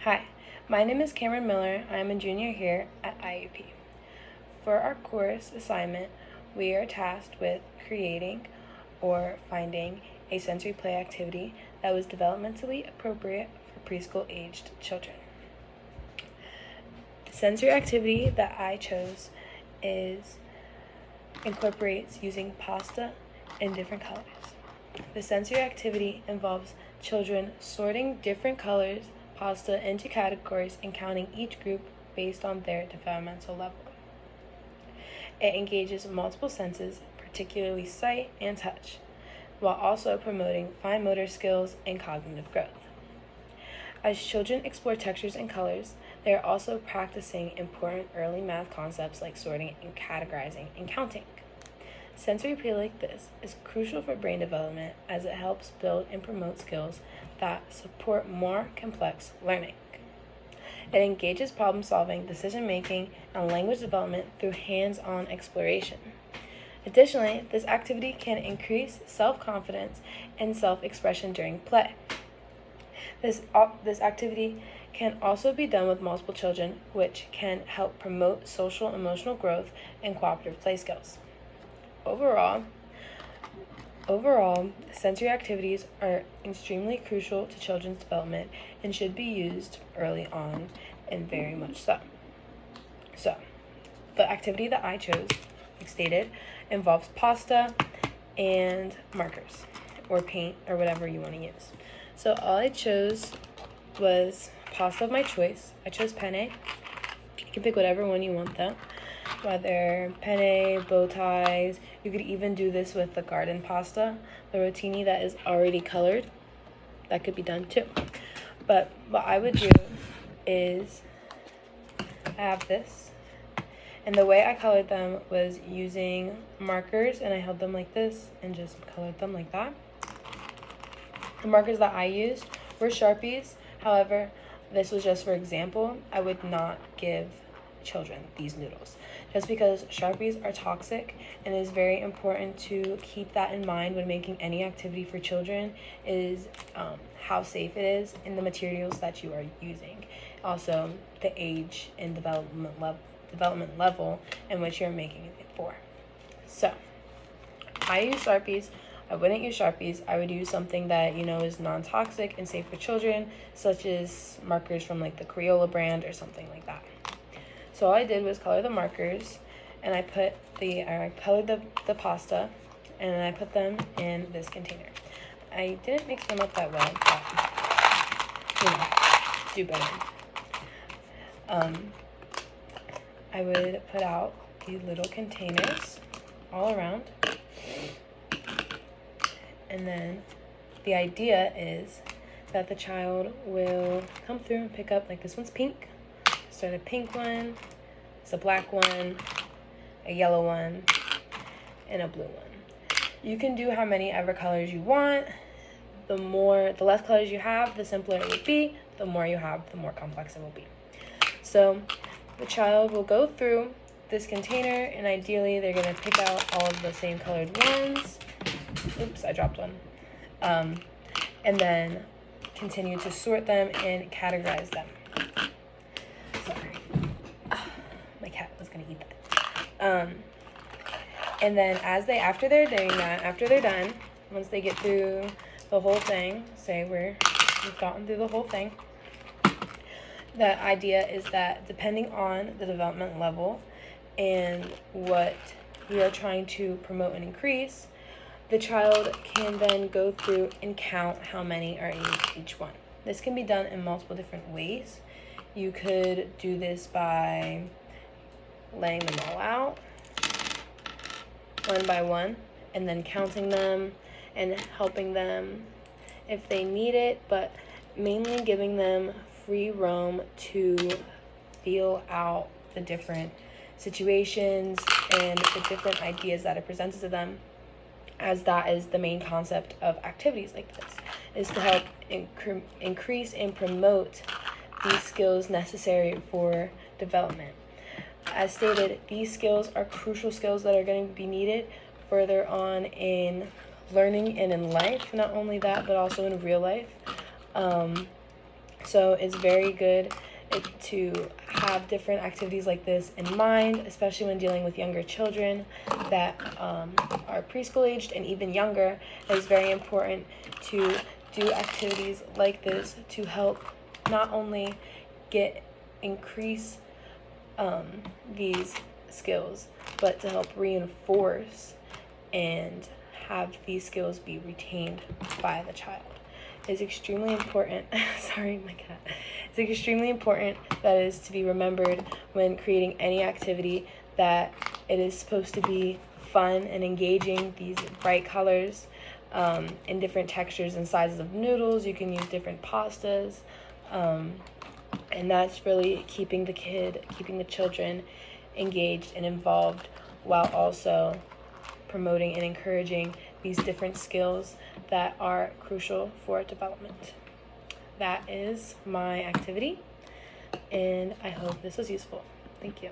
Hi, my name is Cameron Miller. I am a junior here at IUP. For our course assignment, we are tasked with creating or finding a sensory play activity that was developmentally appropriate for preschool-aged children. The sensory activity that I chose incorporates using pasta in different colors. The sensory activity involves children sorting different colors pasta into categories and counting each group based on their developmental level. It engages multiple senses, particularly sight and touch, while also promoting fine motor skills and cognitive growth. As children explore textures and colors, they are also practicing important early math concepts like sorting and categorizing and counting. Sensory play like this is crucial for brain development as it helps build and promote skills that support more complex learning. It engages problem solving, decision making, and language development through hands-on exploration. Additionally, this activity can increase self-confidence and self-expression during play. This activity can also be done with multiple children, which can help promote social emotional growth and cooperative play skills. Overall, sensory activities are extremely crucial to children's development and should be used early on, and very much so. So, the activity that I chose, like stated, involves pasta and markers, or paint, or whatever you want to use. So all I chose was pasta of my choice. I chose penne. You can pick whatever one you want though. Whether penne, bow ties, you could even do this with the garden pasta, the rotini that is already colored. That could be done too. But what I would do is I have this, and the way I colored them was using markers, and I held them like this and just colored them like that. The markers that I used were Sharpies. However, this was just for example. I would not give children these noodles just because Sharpies are toxic, and it is very important to keep that in mind when making any activity for children is how safe it is and the materials that you are using. Also, the age and development level in which you're making it for. So, I use Sharpies. I wouldn't use Sharpies. I would use something that is non-toxic and safe for children, such as markers from like the Crayola brand or something like that. So all I did was color the markers, and I colored the pasta, and I put them in this container. I didn't mix them up that well, but do better. I would put out these little containers all around. And then the idea is that the child will come through and pick up, like this one's pink. Start a pink one, it's a black one, a yellow one, and a blue one. You can do how many ever colors you want. The less colors you have, the simpler it will be. The more you have, the more complex it will be. So the child will go through this container, and ideally they're going to pick out all of the same colored ones. Oops, I dropped one. And then continue to sort them and categorize them. Sorry. My cat was going to eat that. And then after they're done, once they get through the whole thing, we've gotten through the whole thing, the idea is that depending on the development level and what we are trying to promote and increase, the child can then go through and count how many are in each one. This can be done in multiple different ways. You could do this by laying them all out one by one and then counting them and helping them if they need it, but mainly giving them free roam to feel out the different situations and the different ideas that are presented to them, as that is the main concept of activities like this, is to help increase and promote these skills necessary for development. As stated, these skills are crucial skills that are going to be needed further on in learning and in life. Not only that, but also in real life. So it's very good to have different activities like this in mind, especially when dealing with younger children that are preschool aged and even younger. It's very important to do activities like this to help not only increase these skills, but to help reinforce and have these skills be retained by the child. It's extremely important. Sorry, my cat. It's extremely important that is to be remembered when creating any activity, that it is supposed to be fun and engaging. These bright colors in different textures and sizes of noodles. You can use different pastas. And that's really keeping the children engaged and involved, while also promoting and encouraging these different skills that are crucial for development. That is my activity, and I hope this was useful. Thank you.